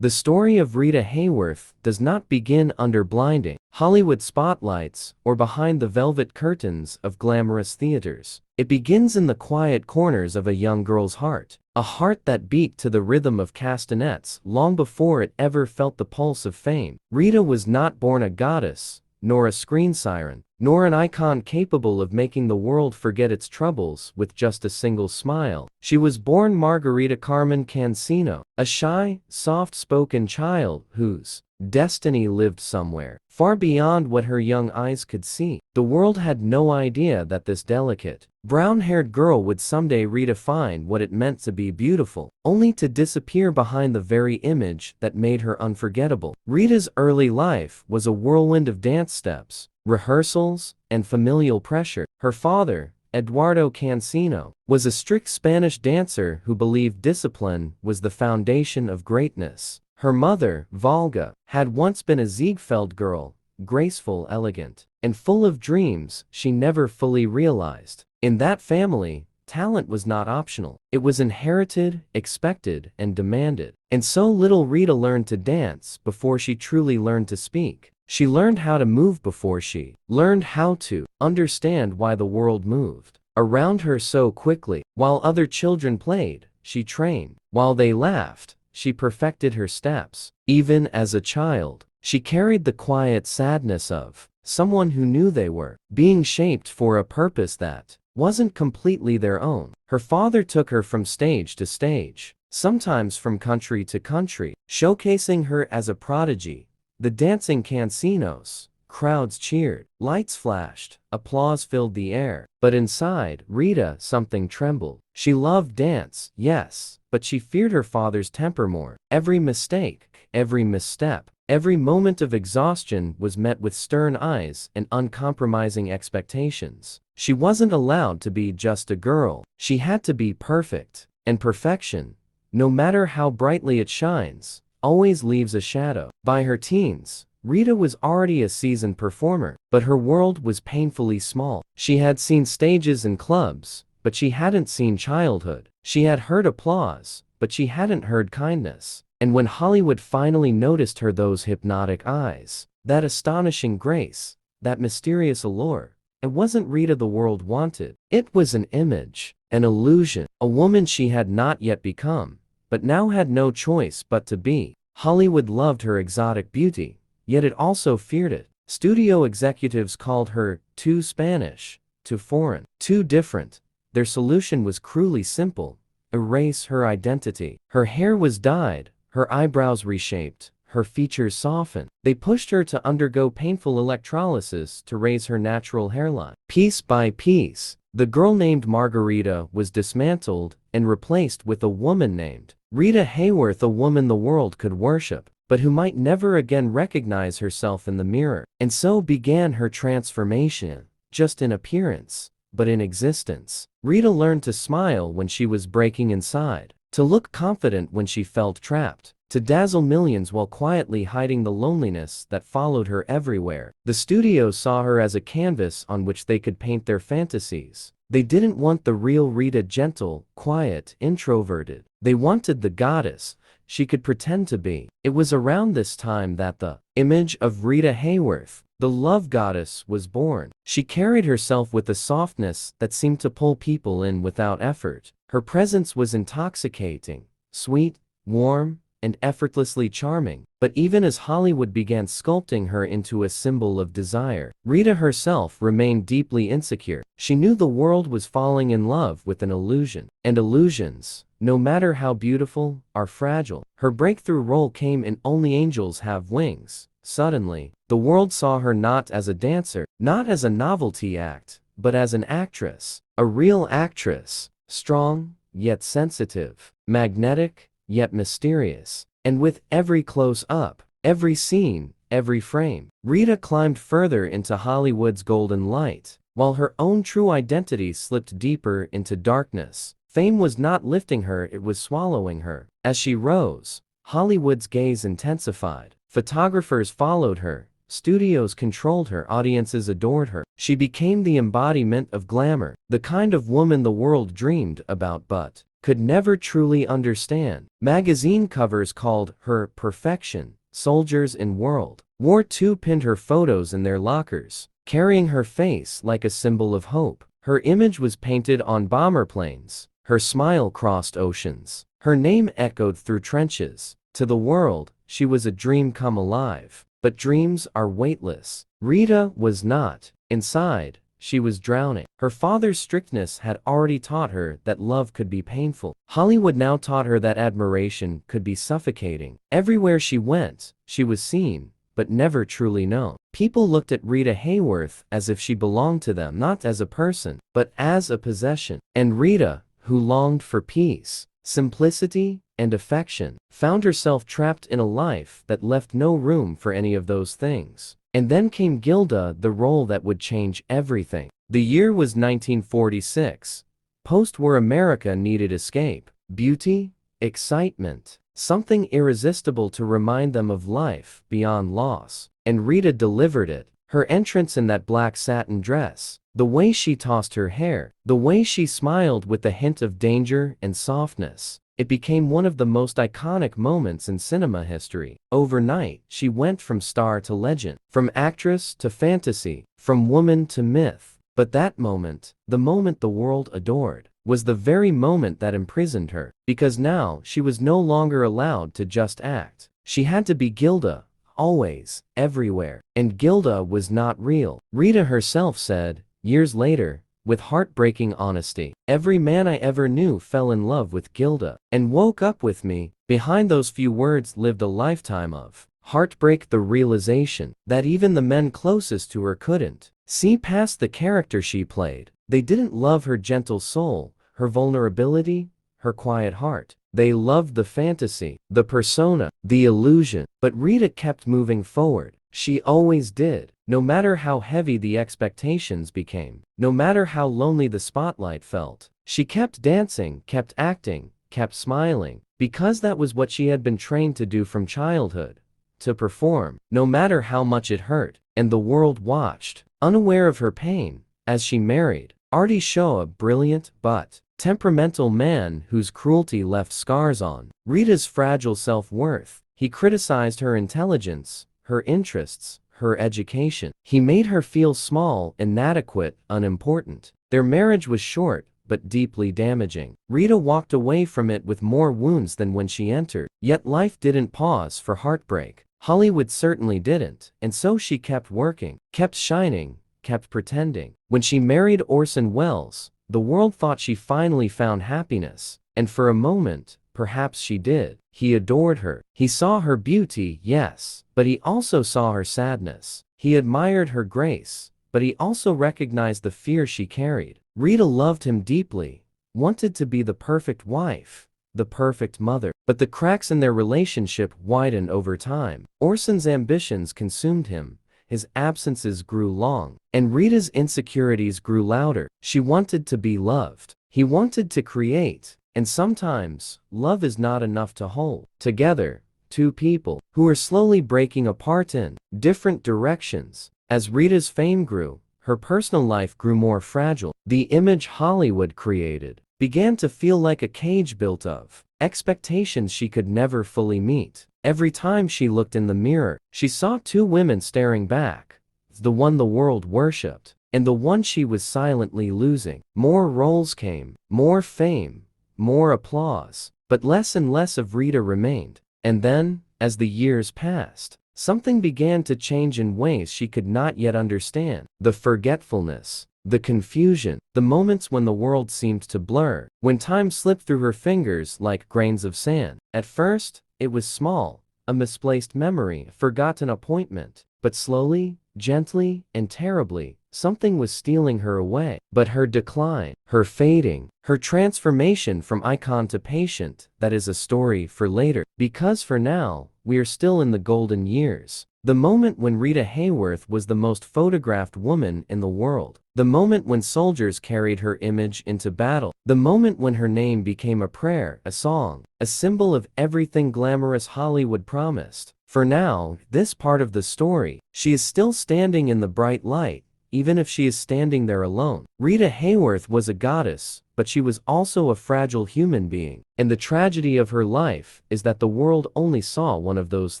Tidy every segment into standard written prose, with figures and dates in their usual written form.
The story of Rita Hayworth does not begin under blinding Hollywood spotlights or behind the velvet curtains of glamorous theaters. It begins in the quiet corners of a young girl's heart, a heart that beat to the rhythm of castanets long before it ever felt the pulse of fame. Rita was not born a goddess, nor a screen siren, nor an icon capable of making the world forget its troubles with just a single smile. She was born Margarita Carmen Cancino, a shy, soft-spoken child whose destiny lived somewhere far beyond what her young eyes could see. The world had no idea that this delicate, brown-haired girl would someday redefine what it meant to be beautiful, only to disappear behind the very image that made her unforgettable. Rita's early life was a whirlwind of dance steps, rehearsals, and familial pressure. Her father, Eduardo Cancino, was a strict Spanish dancer who believed discipline was the foundation of greatness. Her mother, Valga, had once been a Ziegfeld girl, graceful, elegant, and full of dreams she never fully realized. In that family, talent was not optional. It was inherited, expected, and demanded. And so little Rita learned to dance before she truly learned to speak. She learned how to move before she learned how to understand why the world moved around her so quickly. While other children played, she trained. While they laughed, she perfected her steps. Even as a child, she carried the quiet sadness of someone who knew they were being shaped for a purpose that wasn't completely their own. Her father took her from stage to stage, sometimes from country to country, showcasing her as a prodigy. The dancing Cancinos, crowds cheered, lights flashed, applause filled the air. But inside Rita, something trembled. She loved dance, yes, but she feared her father's temper more. Every mistake, every misstep, every moment of exhaustion was met with stern eyes and uncompromising expectations. She wasn't allowed to be just a girl. She had to be perfect. And perfection, no matter how brightly it shines, always leaves a shadow. By her teens, Rita was already a seasoned performer, but her world was painfully small. She had seen stages and clubs, but she hadn't seen childhood. She had heard applause, but she hadn't heard kindness. And when Hollywood finally noticed her, those hypnotic eyes, that astonishing grace, that mysterious allure, it wasn't Rita the world wanted. It was an image, an illusion, a woman she had not yet become, but now had no choice but to be. Hollywood loved her exotic beauty, yet it also feared it. Studio executives called her too Spanish, too foreign, too different. Their solution was cruelly simple: erase her identity. Her hair was dyed, her eyebrows reshaped, her features softened. They pushed her to undergo painful electrolysis to raise her natural hairline. Piece by piece, the girl named Margarita was dismantled and replaced with a woman named Rita Hayworth, a woman the world could worship, but who might never again recognize herself in the mirror. And so began her transformation, just in appearance, but in existence. Rita learned to smile when she was breaking inside, to look confident when she felt trapped, to dazzle millions while quietly hiding the loneliness that followed her everywhere. The studios saw her as a canvas on which they could paint their fantasies. They didn't want the real Rita, gentle, quiet, introverted. They wanted the goddess she could pretend to be. It was around this time that the image of Rita Hayworth, the love goddess, was born. She carried herself with a softness that seemed to pull people in without effort. Her presence was intoxicating, sweet, warm, and effortlessly charming. But even as Hollywood began sculpting her into a symbol of desire, Rita herself remained deeply insecure. She knew the world was falling in love with an illusion. And illusions, no matter how beautiful, are fragile. Her breakthrough role came in Only Angels Have Wings. Suddenly, the world saw her not as a dancer, not as a novelty act, but as an actress. A real actress. Strong, yet sensitive. Magnetic, yet mysterious. And with every close-up, every scene, every frame, Rita climbed further into Hollywood's golden light, while her own true identity slipped deeper into darkness. Fame was not lifting her, it was swallowing her. As she rose, Hollywood's gaze intensified. Photographers followed her, studios controlled her, audiences adored her. She became the embodiment of glamour, the kind of woman the world dreamed about but could never truly understand. Magazine covers called her perfection. Soldiers in World War II pinned her photos in their lockers, carrying her face like a symbol of hope. Her image was painted on bomber planes. Her smile crossed oceans. Her name echoed through trenches. To the world, she was a dream come alive. But dreams are weightless. Rita was not. Inside, she was drowning. Her father's strictness had already taught her that love could be painful. Hollywood now taught her that admiration could be suffocating. Everywhere she went, she was seen, but never truly known. People looked at Rita Hayworth as if she belonged to them, not as a person, but as a possession. And Rita, who longed for peace, simplicity, and affection, found herself trapped in a life that left no room for any of those things. And then came Gilda, the role that would change everything. The year was 1946. Post-war America needed escape, beauty, excitement, something irresistible to remind them of life beyond loss. And Rita delivered it. Her entrance in that black satin dress, the way she tossed her hair, the way she smiled with a hint of danger and softness. It became one of the most iconic moments in cinema history. Overnight, she went from star to legend, from actress to fantasy, from woman to myth. But that moment, the moment the world adored, was the very moment that imprisoned her. Because now, she was no longer allowed to just act. She had to be Gilda, always, everywhere. And Gilda was not real. Rita herself said, years later, with heartbreaking honesty, every man I ever knew fell in love with Gilda, and woke up with me. Behind those few words lived a lifetime of heartbreak, the realization that even the men closest to her couldn't see past the character she played. They didn't love her gentle soul, her vulnerability, her quiet heart. They loved the fantasy, the persona, the illusion. But Rita kept moving forward. She always did. No matter how heavy the expectations became, no matter how lonely the spotlight felt, she kept dancing, kept acting, kept smiling, because that was what she had been trained to do from childhood, to perform, no matter how much it hurt. And the world watched, unaware of her pain, as she married Artie Shaw, a brilliant but temperamental man whose cruelty left scars on Rita's fragile self-worth. He criticized her intelligence, her interests, her education. He made her feel small, inadequate, unimportant. Their marriage was short, but deeply damaging. Rita walked away from it with more wounds than when she entered. Yet life didn't pause for heartbreak. Hollywood certainly didn't. And so she kept working, kept shining, kept pretending. When she married Orson Welles, the world thought she finally found happiness. And for a moment, perhaps she did. He adored her. He saw her beauty, yes, but he also saw her sadness. He admired her grace, but he also recognized the fear she carried. Rita loved him deeply, wanted to be the perfect wife, the perfect mother. But the cracks in their relationship widened over time. Orson's ambitions consumed him. His absences grew long, and Rita's insecurities grew louder. She wanted to be loved. He wanted to create. And sometimes, love is not enough to hold together two people who are slowly breaking apart in different directions. As Rita's fame grew, her personal life grew more fragile. The image Hollywood created began to feel like a cage built of expectations she could never fully meet. Every time she looked in the mirror, she saw two women staring back, the one the world worshipped, and the one she was silently losing. More roles came, more fame, more applause, but less and less of Rita remained. And then, as the years passed, something began to change in ways she could not yet understand. The forgetfulness, the confusion, the moments when the world seemed to blur, when time slipped through her fingers like grains of sand. At first, it was small, a misplaced memory, a forgotten appointment. But slowly, gently, and terribly, something was stealing her away. But her decline, her fading, her transformation from icon to patient, that is a story for later. Because for now, we are still in the golden years. The moment when Rita Hayworth was the most photographed woman in the world. The moment when soldiers carried her image into battle. The moment when her name became a prayer, a song, a symbol of everything glamorous Hollywood promised. For now, this part of the story, she is still standing in the bright light, even if she is standing there alone. Rita Hayworth was a goddess, but she was also a fragile human being. And the tragedy of her life is that the world only saw one of those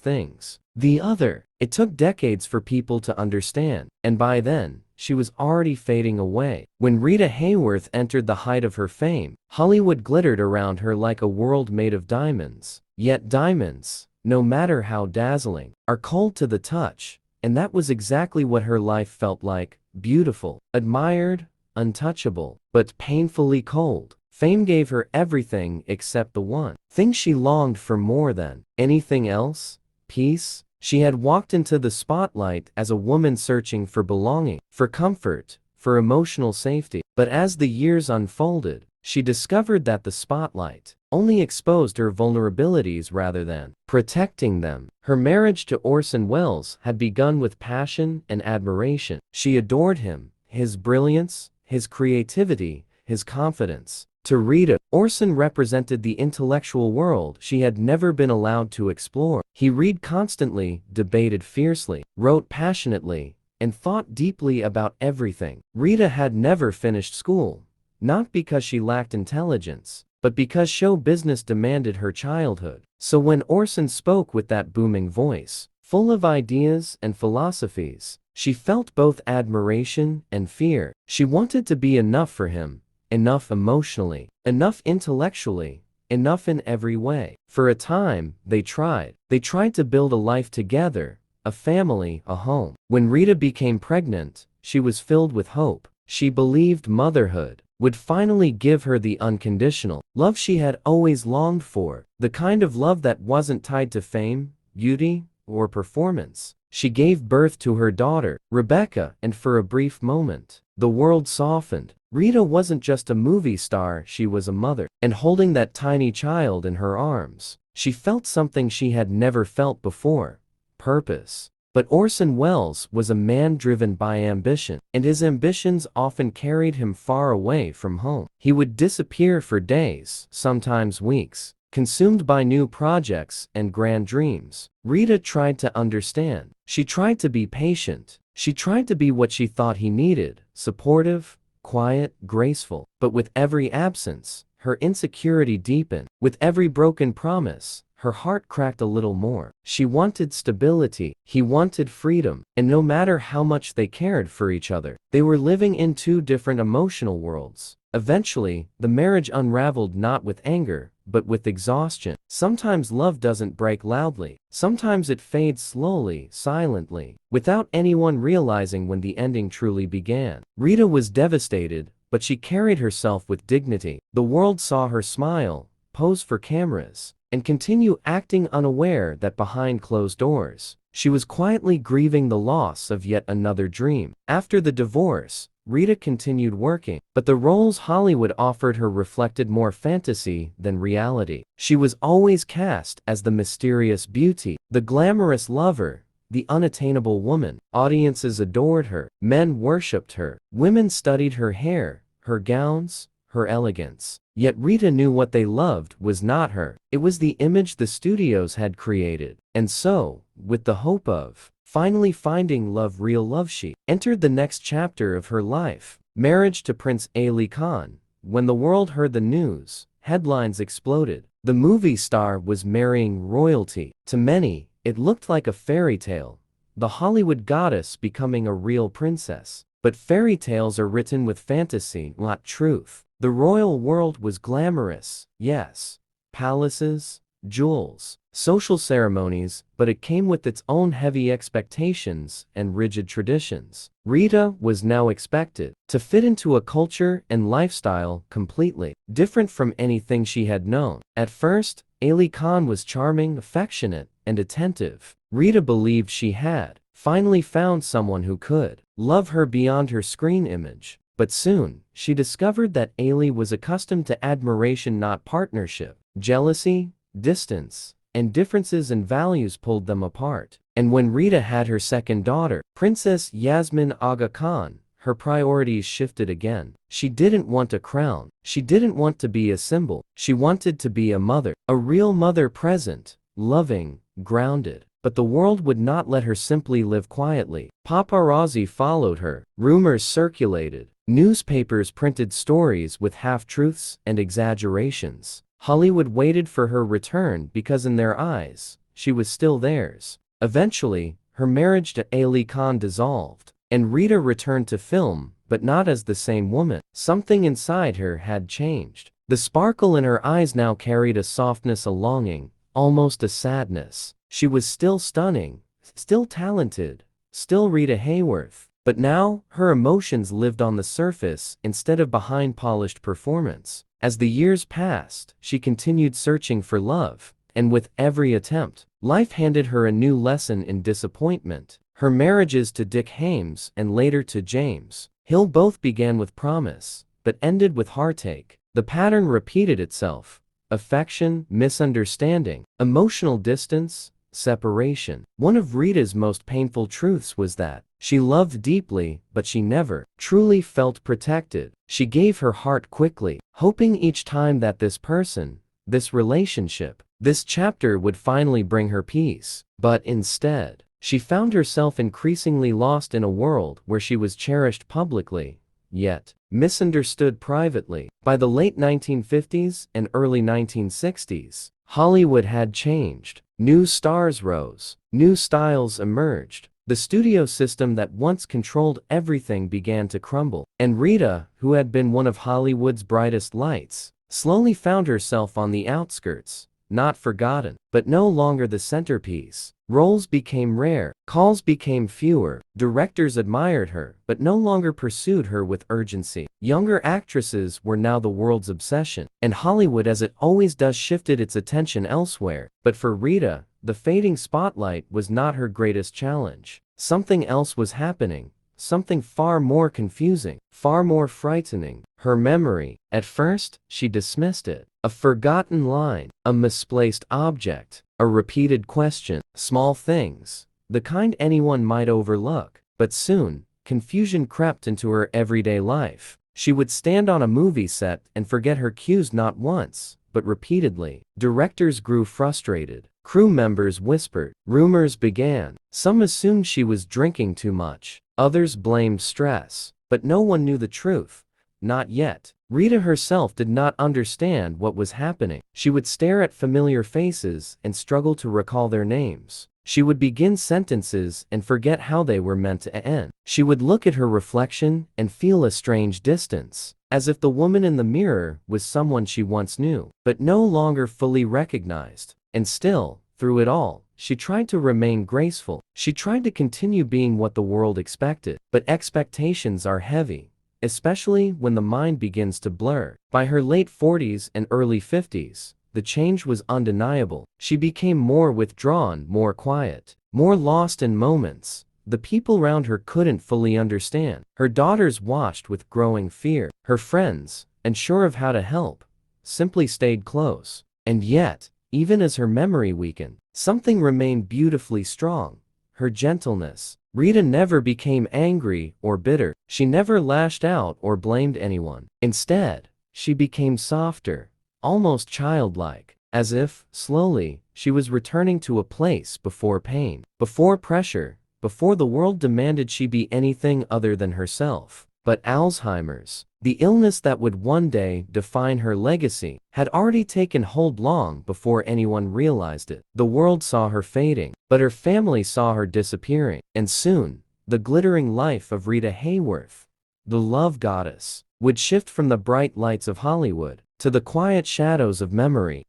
things. The other. It took decades for people to understand, and by then, she was already fading away. When Rita Hayworth entered the height of her fame, Hollywood glittered around her like a world made of diamonds. Yet diamonds, no matter how dazzling, are cold to the touch, and that was exactly what her life felt like: beautiful, admired, untouchable, but painfully cold. Fame gave her everything except the one thing she longed for more than anything else: peace. She had walked into the spotlight as a woman searching for belonging, for comfort, for emotional safety. But as the years unfolded, she discovered that the spotlight only exposed her vulnerabilities rather than protecting them. Her marriage to Orson Welles had begun with passion and admiration. She adored him, his brilliance, his creativity, his confidence. To Rita, Orson represented the intellectual world she had never been allowed to explore. He read constantly, debated fiercely, wrote passionately, and thought deeply about everything. Rita had never finished school, not because she lacked intelligence, but because show business demanded her childhood. So when Orson spoke with that booming voice, full of ideas and philosophies, she felt both admiration and fear. She wanted to be enough for him. Enough emotionally, enough intellectually, enough in every way. For a time, they tried. They tried to build a life together, a family, a home. When Rita became pregnant, she was filled with hope. She believed motherhood would finally give her the unconditional love she had always longed for, the kind of love that wasn't tied to fame, beauty, or performance. She gave birth to her daughter, Rebecca, and for a brief moment, the world softened. Rita wasn't just a movie star, she was a mother. And holding that tiny child in her arms, she felt something she had never felt before: purpose. But Orson Welles was a man driven by ambition, and his ambitions often carried him far away from home. He would disappear for days, sometimes weeks, consumed by new projects and grand dreams. Rita tried to understand. She tried to be patient. She tried to be what she thought he needed: supportive, quiet, graceful. But with every absence, her insecurity deepened. With every broken promise, her heart cracked a little more. She wanted stability. He wanted freedom. And no matter how much they cared for each other, they were living in two different emotional worlds. Eventually, the marriage unraveled, not with anger, but with exhaustion. Sometimes love doesn't break loudly. Sometimes it fades slowly, silently, without anyone realizing when the ending truly began. Rita was devastated, but she carried herself with dignity. The world saw her smile, pose for cameras, and continue acting, unaware that behind closed doors, she was quietly grieving the loss of yet another dream. After the divorce, Rita continued working, but the roles Hollywood offered her reflected more fantasy than reality. She was always cast as the mysterious beauty, the glamorous lover, the unattainable woman. Audiences adored her, men worshipped her, women studied her hair, her gowns, her elegance. Yet Rita knew what they loved was not her. It was the image the studios had created. And so, with the hope of finally finding love, real love, she entered the next chapter of her life: marriage to Prince Ali Khan. When the world heard the news, headlines exploded. The movie star was marrying royalty. To many, it looked like a fairy tale, the Hollywood goddess becoming a real princess. But fairy tales are written with fantasy, not truth. The royal world was glamorous, yes, palaces, jewels, social ceremonies, but it came with its own heavy expectations and rigid traditions. Rita was now expected to fit into a culture and lifestyle completely different from anything she had known. At first, Ali Khan was charming, affectionate, and attentive. Rita believed she had finally found someone who could love her beyond her screen image. But soon, she discovered that Ali was accustomed to admiration, not partnership. Jealousy, distance, and differences in values pulled them apart. And when Rita had her second daughter, Princess Yasmin Aga Khan, her priorities shifted again. She didn't want a crown. She didn't want to be a symbol. She wanted to be a mother. A real mother, present, loving, grounded. But the world would not let her simply live quietly. Paparazzi followed her. Rumors circulated. Newspapers printed stories with half-truths and exaggerations. Hollywood waited for her return because in their eyes, she was still theirs. Eventually, her marriage to Ali Khan dissolved, and Rita returned to film, but not as the same woman. Something inside her had changed. The sparkle in her eyes now carried a softness, a longing, almost a sadness. She was still stunning, still talented, still Rita Hayworth. But now, her emotions lived on the surface instead of behind polished performance. As the years passed, she continued searching for love, and with every attempt, life handed her a new lesson in disappointment. Her marriages to Dick Hames and later to James Hill both began with promise, but ended with heartache. The pattern repeated itself: affection, misunderstanding, emotional distance, separation. One of Rita's most painful truths was that she loved deeply, but she never truly felt protected. She gave her heart quickly, hoping each time that this person, this relationship, this chapter would finally bring her peace. But instead, she found herself increasingly lost in a world where she was cherished publicly, yet misunderstood privately. By the late 1950s and early 1960s, Hollywood had changed. New stars rose, new styles emerged. The studio system that once controlled everything began to crumble, and Rita, who had been one of Hollywood's brightest lights, slowly found herself on the outskirts, not forgotten, but no longer the centerpiece. Roles became rare, calls became fewer, directors admired her, but no longer pursued her with urgency. Younger actresses were now the world's obsession, and Hollywood, as it always does, shifted its attention elsewhere. But for Rita, the fading spotlight was not her greatest challenge. Something else was happening, something far more confusing, far more frightening. Her memory. At first, she dismissed it. A forgotten line, a misplaced object, a repeated question, small things, the kind anyone might overlook. But soon, confusion crept into her everyday life. She would stand on a movie set and forget her cues not once, but repeatedly. Directors grew frustrated. Crew members whispered. Rumors began. Some assumed she was drinking too much. Others blamed stress. But no one knew the truth. Not yet. Rita herself did not understand what was happening. She would stare at familiar faces and struggle to recall their names. She would begin sentences and forget how they were meant to end. She would look at her reflection and feel a strange distance, as if the woman in the mirror was someone she once knew, but no longer fully recognized. And still, through it all, she tried to remain graceful. She tried to continue being what the world expected. But expectations are heavy, especially when the mind begins to blur. By her late 40s and early 50s, the change was undeniable. She became more withdrawn, more quiet, more lost in moments the people around her couldn't fully understand. Her daughters watched with growing fear. Her friends, unsure of how to help, simply stayed close. And yet, even as her memory weakened, something remained beautifully strong: her gentleness. Rita never became angry or bitter. She never lashed out or blamed anyone. Instead, she became softer, almost childlike, as if, slowly, she was returning to a place before pain, before pressure, before the world demanded she be anything other than herself. But Alzheimer's, the illness that would one day define her legacy, had already taken hold long before anyone realized it. The world saw her fading, but her family saw her disappearing. And soon, the glittering life of Rita Hayworth, the love goddess, would shift from the bright lights of Hollywood to the quiet shadows of memory.